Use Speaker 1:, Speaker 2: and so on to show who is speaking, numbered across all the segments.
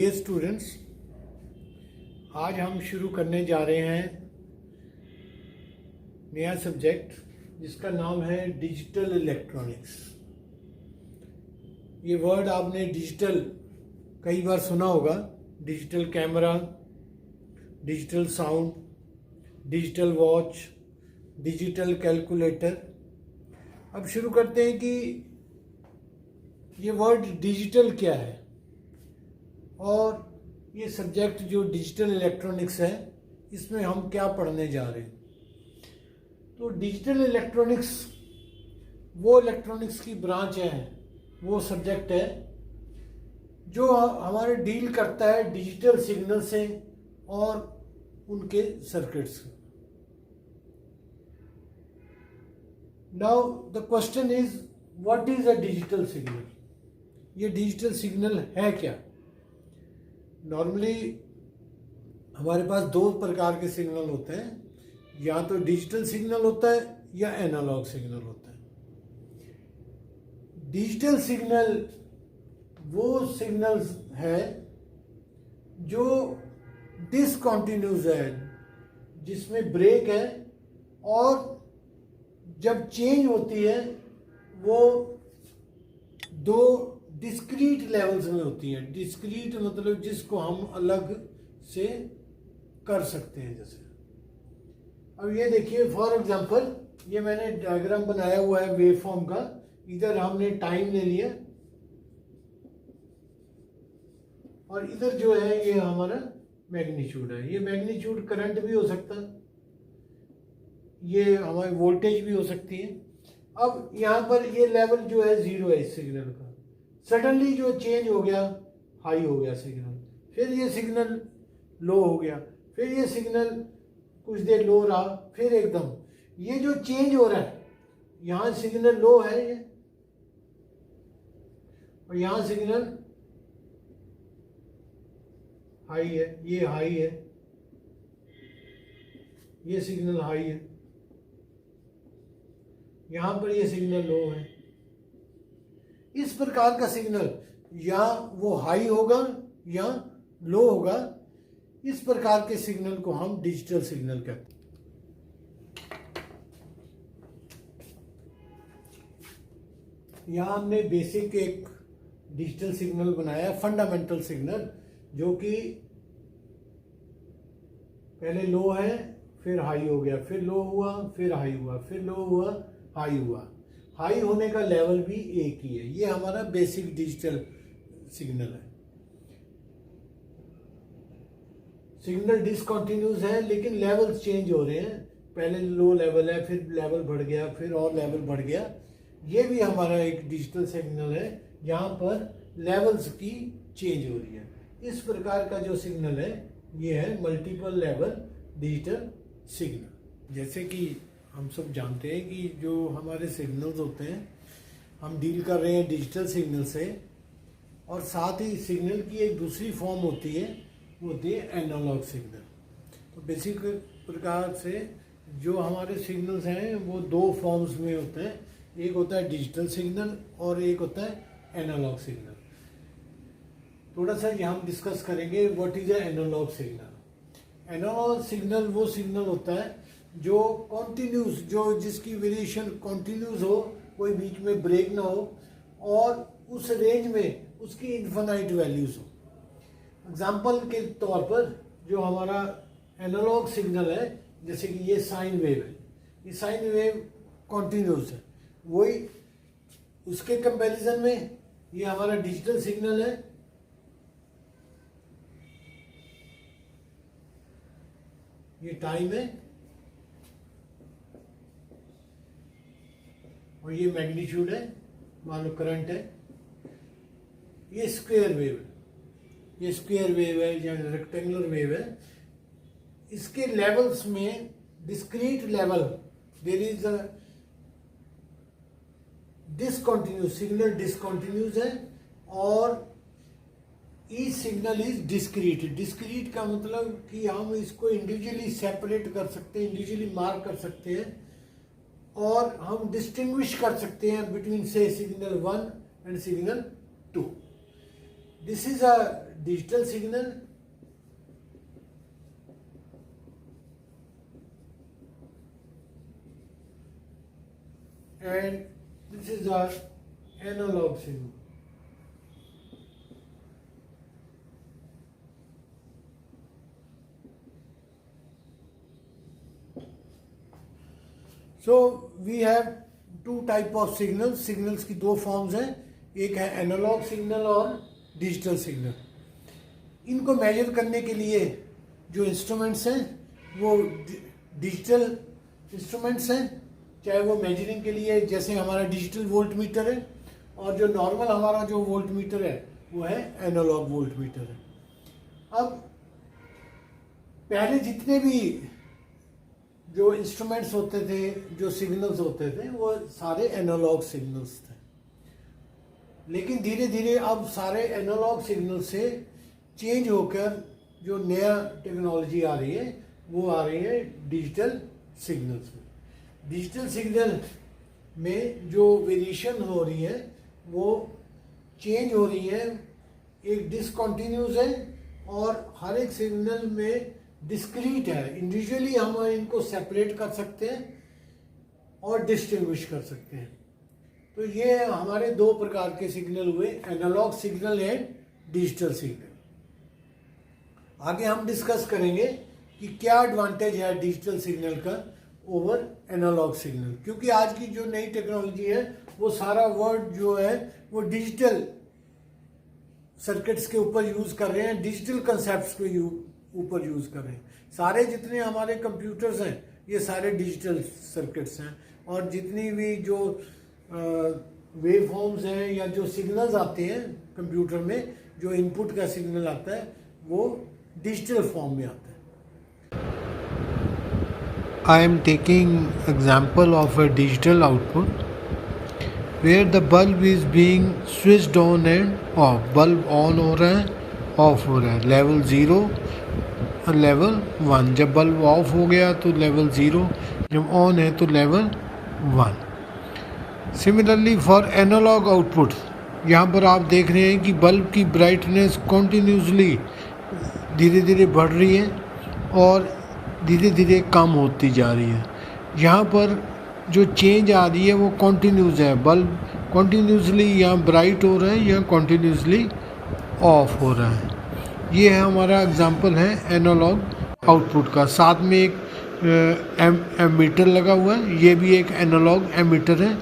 Speaker 1: ये स्टूडेंट्स, आज हम शुरू करने जा रहे हैं नया सब्जेक्ट जिसका नाम है डिजिटल इलेक्ट्रॉनिक्स। ये वर्ड आपने डिजिटल कई बार सुना होगा। Digital camera, digital sound, digital watch, digital calculator. अब शुरू करते हैं कि ये वर्ड डिजिटल क्या है और ये सब्जेक्ट जो डिजिटल इलेक्ट्रॉनिक्स है इसमें हम क्या पढ़ने जा रहे हैं। तो डिजिटल इलेक्ट्रॉनिक्स वो इलेक्ट्रॉनिक्स की ब्रांच है, वो सब्जेक्ट है जो हमारे डील करता है डिजिटल सिग्नल से और उनके circuits. Now the question is what is a digital signal. ये डिजिटल सिग्नल है क्या? नॉर्मली हमारे पास दो प्रकार के सिग्नल होते हैं, या तो डिजिटल सिग्नल होता है या एनालॉग सिग्नल होता है। डिजिटल सिग्नल वो सिग्नल्स है जो डिसकंटिन्यूस है, जिसमें ब्रेक है और जब चेंज होती है वो दो डिस्क्रीट लेवल्स में होती है। डिस्क्रीट मतलब जिसको हम अलग से कर सकते हैं। जैसे अब ये देखिए, फॉर एग्जांपल ये मैंने डायग्राम बनाया हुआ है वेव फॉर्म का। इधर हमने टाइम ले लिया और इधर जो है ये हमारा मैग्नीट्यूड है। ये मैग्नीट्यूड करंट भी हो सकता है, ये हमारी वोल्टेज भी हो सकती है। अब यहाँ पर ये लेवल जो है जीरो है इस सिग्नल का। सडनली जो चेंज हो गया, हाई हो गया सिग्नल, फिर ये सिग्नल लो हो गया, फिर ये सिग्नल कुछ देर लो रहा, फिर एकदम ये जो चेंज हो रहा है, यहाँ सिग्नल लो है ये और यहाँ सिग्नल हाई है, ये हाई है, ये सिग्नल हाई है, यहाँ पर ये सिग्नल लो है। इस प्रकार का सिग्नल या वो हाई होगा या लो होगा। इस प्रकार के सिग्नल को हम डिजिटल सिग्नल कहते हैं। यहाँ हमने बेसिक एक डिजिटल सिग्नल बनाया, फंडामेंटल सिग्नल, जो कि पहले लो है, फिर हाई हो गया, फिर लो हुआ, फिर हाई हुआ, फिर लो हुआ, हाई हुआ। हाई होने का लेवल भी एक ही है। ये हमारा बेसिक डिजिटल सिग्नल है। सिग्नल डिसकंटिन्यूस है लेकिन लेवल्स चेंज हो रहे हैं। पहले लो लेवल है, फिर लेवल बढ़ गया, फिर और लेवल बढ़ गया। ये भी हमारा एक डिजिटल सिग्नल है, यहाँ पर लेवल्स की चेंज हो रही है। इस प्रकार का जो सिग्नल है ये है मल्टीपल लेवल डिजिटल सिग्नल। जैसे कि हम सब जानते हैं कि जो हमारे सिग्नल्स होते हैं, हम डील कर रहे हैं डिजिटल सिग्नल से, और साथ ही सिग्नल की एक दूसरी फॉर्म होती है, वो होती है एनालॉग सिग्नल। तो बेसिक प्रकार से जो हमारे सिग्नल्स हैं वो दो फॉर्म्स में होते हैं। एक होता है डिजिटल सिग्नल और एक होता है एनालॉग सिग्नल। थोड़ा सा यहाँ हम डिस्कस करेंगे what is analog signal. Analog signal वो सिग्नल होता है जो कॉन्टिन्यूस, जो जिसकी वेरिएशन कॉन्टिन्यूस हो, कोई बीच में ब्रेक ना हो और उस रेंज में उसकी इन्फिनाइट वैल्यूज हो। एग्जाम्पल के तौर पर जो हमारा एनालॉग सिग्नल है, जैसे कि ये साइन वेव है, ये साइन वेव कॉन्टिन्यूस है, वही उसके कंपैरिजन में ये हमारा डिजिटल सिग्नल है। ये टाइम है और ये मैग्नीट्यूड है, मान लो करंट है। ये स्क्वायर वेव है, ये स्क्वायर वेव है या रेक्टेंगुलर वेव है। इसके लेवल्स में discrete level, there is a discontinuous signal, discontinuous है, और each signal is discrete. Discrete का मतलब कि हम इसको इंडिविजुअली सेपरेट कर सकते हैं, इंडिविजुअली मार्क कर सकते हैं, और हम डिस्टिंग्विश कर सकते हैं बिटवीन से signal 1 and signal 2। This is a digital signal and this is our analog signal. So we have two type of signals. Signals की दो फॉर्म्स हैं, एक है एनालॉग सिग्नल और डिजिटल सिग्नल. इनको मेजर करने के लिए जो इंस्ट्रूमेंट्स हैं वो डिजिटल इंस्ट्रूमेंट्स हैं, चाहे वो मेजरिंग के लिए जैसे हमारा डिजिटल वोल्ट मीटर है, और जो नॉर्मल हमारा जो वोल्ट मीटर है वो है एनालॉग वोल्ट मीटर है. अब पहले जितने भी जो इंस्ट्रूमेंट्स होते थे, जो सिग्नल्स होते थे, वो सारे एनालॉग सिग्नल्स थे. लेकिन धीरे धीरे अब सारे एनालॉग सिग्नल से चेंज होकर जो नया टेक्नोलॉजी आ रही है वो आ रही है डिजिटल सिग्नल्स में. डिजिटल सिग्नल में जो वेरिएशन हो रही है वो चेंज हो रही है, एक डिसकंटिन्यूस है और हर एक सिग्नल में डिस्क्रीट है. इंडिविजुअली हम इनको सेपरेट कर सकते हैं और डिस्टिंग्विश कर सकते हैं. तो ये हमारे दो प्रकार के सिग्नल हुए, analog signal and digital signal. आगे हम डिस्कस करेंगे कि क्या एडवांटेज है डिजिटल सिग्नल का ओवर एनालॉग सिग्नल, क्योंकि आज की जो नई टेक्नोलॉजी है वो सारा वर्ड जो है वो डिजिटल सर्किट्स के ऊपर यूज कर रहे हैं, डिजिटल कंसेप्ट्स के ऊपर यूज कर रहे हैं. सारे जितने हमारे कंप्यूटर्स हैं ये सारे डिजिटल सर्किट्स हैं, और जितनी भी जो वेव फॉर्म्स हैं या जो सिग्नल्स आते हैं कंप्यूटर में, जो इनपुट का सिग्नल आता है वो डिजिटल फॉर्म में आता है.
Speaker 2: I am taking example of a digital output where the bulb is being switched on and off. bulb on हो रहा है, ऑफ हो रहा है, लेवल 0 और लेवल 1. जब बल्ब ऑफ हो गया तो लेवल 0, जब ऑन है तो level 1. Similarly for analog output, यहाँ पर आप देख रहे हैं कि बल्ब की ब्राइटनेस कॉन्टीन्यूसली धीरे धीरे बढ़ रही है और धीरे धीरे कम होती जा रही है. यहाँ पर जो चेंज आ रही है वो कॉन्टीन्यूस है, बल्ब कॉन्टीन्यूसली यहाँ ब्राइट हो रहा है या कॉन्टीन्यूसली ऑफ हो रहा है. ये है हमारा एग्जांपल है एनालॉग आउटपुट का. साथ में एक एमीटर लगा हुआ है, ये भी एक एनालॉग एमीटर है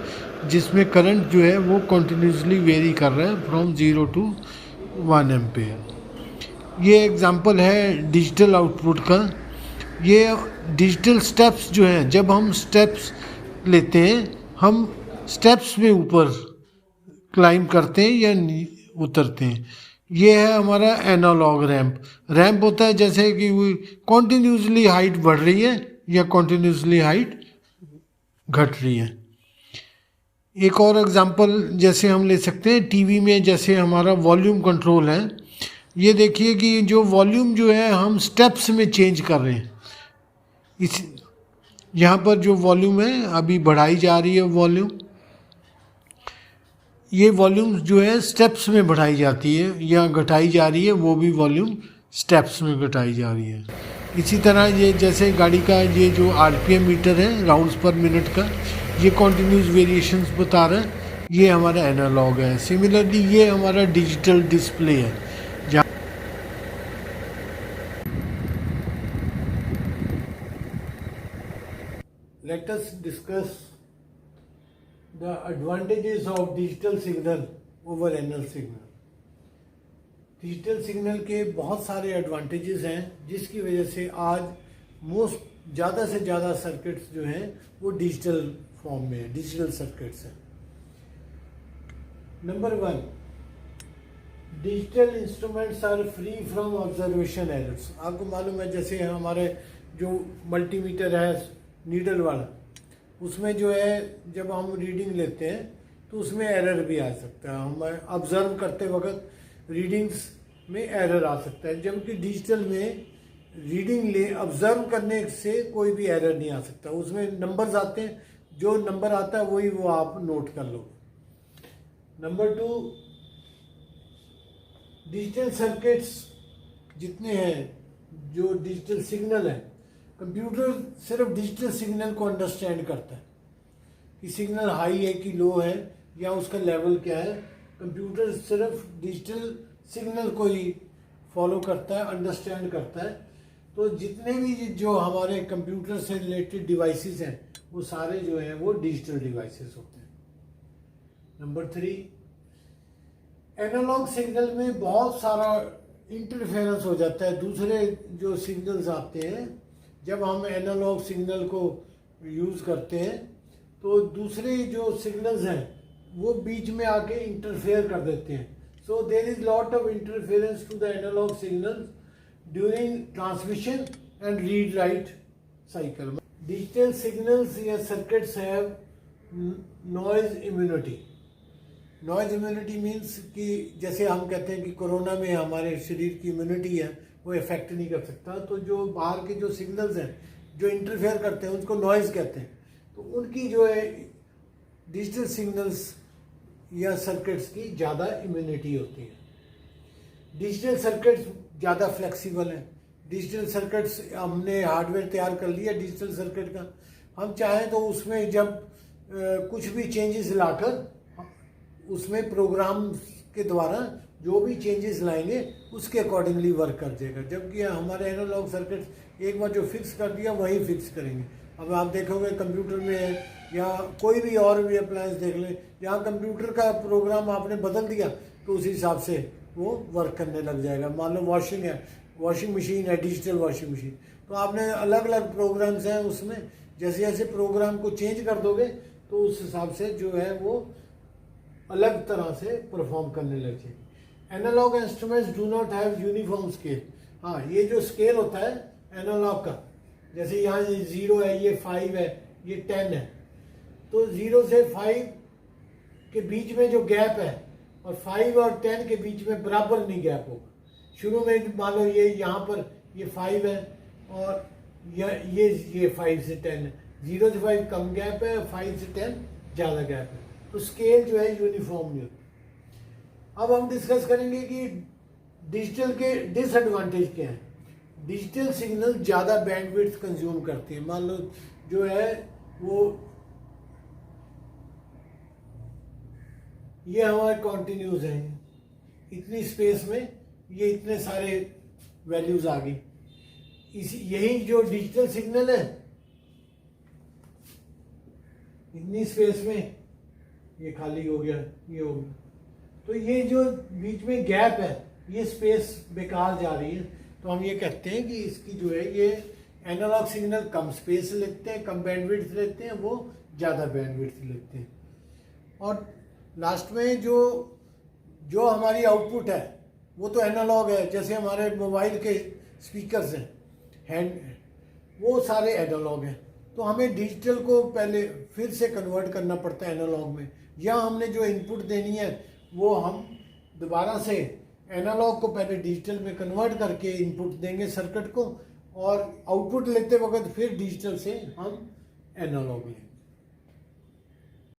Speaker 2: जिसमें करंट जो है वो कॉन्टीन्यूसली वेरी कर रहा है फ्रॉम 0 to 1 एम्पेयर. ये एग्जांपल है डिजिटल आउटपुट का. ये डिजिटल स्टेप्स जो हैं, जब हम स्टेप्स लेते हैं, हम स्टेप्स में ऊपर क्लाइंब करते हैं या उतरते हैं. ये है हमारा एनालॉग रैंप. रैंप होता है जैसे कि कॉन्टीन्यूसली हाइट बढ़ रही है या कॉन्टीन्यूसली हाइट घट रही है. एक और एग्जांपल जैसे हम ले सकते हैं टीवी में, जैसे हमारा वॉल्यूम कंट्रोल है. ये देखिए कि जो वॉल्यूम जो है हम स्टेप्स में चेंज कर रहे हैं. इस यहाँ पर जो वॉल्यूम है अभी बढ़ाई जा रही है वॉल्यूम. ये वॉल्यूम जो है स्टेप्स में बढ़ाई जाती है या घटाई जा रही है, वो भी वॉल्यूम स्टेप्स में घटाई जा रही है. इसी तरह ये जैसे गाड़ी का ये जो आरपीएम मीटर है, राउंड्स पर मिनट का, ये कॉन्टीन्यूस वेरिएशंस बता रहा है. ये हमारा एनालॉग है. सिमिलरली ये हमारा डिजिटल डिस्प्ले है.
Speaker 1: Let us discuss the advantages of digital signal over analog signal. Digital signal के बहुत सारे एडवांटेजेस हैं जिसकी वजह से आज ज़्यादा से ज़्यादा सर्किट्स जो हैं वो डिजिटल फॉर्म में है, डिजिटल सर्किट्स हैं. Number 1, digital instruments are free from observation errors. आपको मालूम है जैसे हमारे जो मल्टीमीटर है नीडल वाला, उसमें जो है जब हम रीडिंग लेते हैं तो उसमें एरर भी आ सकता है. हम ऑब्जर्व करते वक्त रीडिंग्स में एरर आ सकता है, जबकि डिजिटल में रीडिंग ऑब्जर्व करने से कोई भी एरर नहीं आ सकता. उसमें नंबर्स आते हैं, जो नंबर आता है वही वो आप नोट कर लो. नंबर 2, डिजिटल सर्किट्स जितने हैं, जो डिजिटल सिग्नल है, कंप्यूटर सिर्फ डिजिटल सिग्नल को अंडरस्टैंड करता है कि सिग्नल हाई है कि लो है या उसका लेवल क्या है। कंप्यूटर सिर्फ डिजिटल सिग्नल को ही फॉलो करता है, अंडरस्टैंड करता है। तो जितने भी जो हमारे कंप्यूटर से रिलेटेड डिवाइसेस हैं वो सारे जो हैं वो डिजिटल डिवाइसेस होते हैं। नंबर 3, एनालॉग सिग्नल में बहुत सारा इंटरफेरेंस हो जाता है। दूसरे जो सिग्नल्स आते हैं, जब हम एनालॉग सिग्नल को यूज़ करते हैं तो दूसरे जो सिग्नल्स हैं वो बीच में आके इंटरफेयर कर देते हैं। So there is lot of interference to the analogue signals during transmission and read write cycle. Digital signals या circuits have noise immunity. Noise immunity means कि जैसे हम कहते हैं कि कोरोना में हमारे शरीर की इम्यूनिटी है वो इफेक्ट नहीं कर सकता, तो जो बाहर के जो सिग्नल्स हैं जो इंटरफेयर करते हैं उसको नॉइज़ कहते हैं। तो उनकी जो है डिजिटल सिग्नल्स या सर्किट्स की ज़्यादा इम्यूनिटी होती है। डिजिटल सर्किट्स ज़्यादा फ्लेक्सिबल हैं। डिजिटल सर्किट्स हमने हार्डवेयर तैयार कर लिया डिजिटल सर्किट का, हम चाहें तो उसमें जब कुछ भी चेंजेस लाकर उसमें प्रोग्राम के द्वारा जो भी चेंजेस लाएंगे उसके अकॉर्डिंगली वर्क कर जाएगा। जबकि हमारे एनालॉग सर्किट एक बार जो फिक्स कर दिया वही फिक्स करेंगे। अब आप देखोगे कंप्यूटर में है या कोई भी और भी अप्लायंस देख लें, जहाँ कंप्यूटर का प्रोग्राम आपने बदल दिया तो उस हिसाब से वो वर्क करने लग जाएगा। मान लो वॉशिंग है, वॉशिंग मशीन है, डिजिटल वॉशिंग मशीन, तो आपने अलग अलग प्रोग्राम्स हैं उसमें, जैसे जैसे प्रोग्राम को चेंज कर दोगे तो उस हिसाब से जो है वो अलग तरह से परफॉर्म करने लग जाएगी। Analog instruments do not have uniform scale. हाँ, ये जो स्केल होता है एनालॉग का, जैसे यहाँ ये 0 है, ये 5 है, ये 10 है, तो 0 से 5 के बीच में जो गैप है और 5 और 10 के बीच में बराबर नहीं गैप होगा। शुरू में मान लो ये यहाँ पर ये 5 है और ये 5 से 10 है, 0 से 5 कम गैप है, 5 से 10 ज़्यादा गैप है, तो स्केल जो है यूनिफॉर्म नहीं होती। अब हम डिस्कस करेंगे कि डिजिटल के डिसएडवांटेज क्या हैं। डिजिटल सिग्नल ज़्यादा बैंडविड्थ कंज्यूम करती है। मान लो जो है वो ये हमारे कॉन्टिन्यूज हैं, इतनी स्पेस में ये इतने सारे वैल्यूज आ गई। यही जो डिजिटल सिग्नल है इतनी स्पेस में ये खाली हो गया, ये हो गया, तो ये जो बीच में गैप है ये स्पेस बेकार जा रही है। तो हम ये कहते हैं कि इसकी जो है ये एनालॉग सिग्नल कम स्पेस लेते हैं, कम बैंडविड्थ लेते हैं, वो ज़्यादा बैंडविड्थ लेते हैं। और लास्ट में जो हमारी आउटपुट है वो तो एनालॉग है, जैसे हमारे मोबाइल के स्पीकर्स हैं, हैंड, वो सारे एनालॉग हैं। तो हमें डिजिटल को पहले फिर से कन्वर्ट करना पड़ता है एनालॉग में, या हमने जो इनपुट देनी है वो हम दोबारा से एनालॉग को पहले डिजिटल में कन्वर्ट करके इनपुट देंगे सर्किट को, और आउटपुट लेते वक्त फिर डिजिटल से हम एनालॉग लेंगे।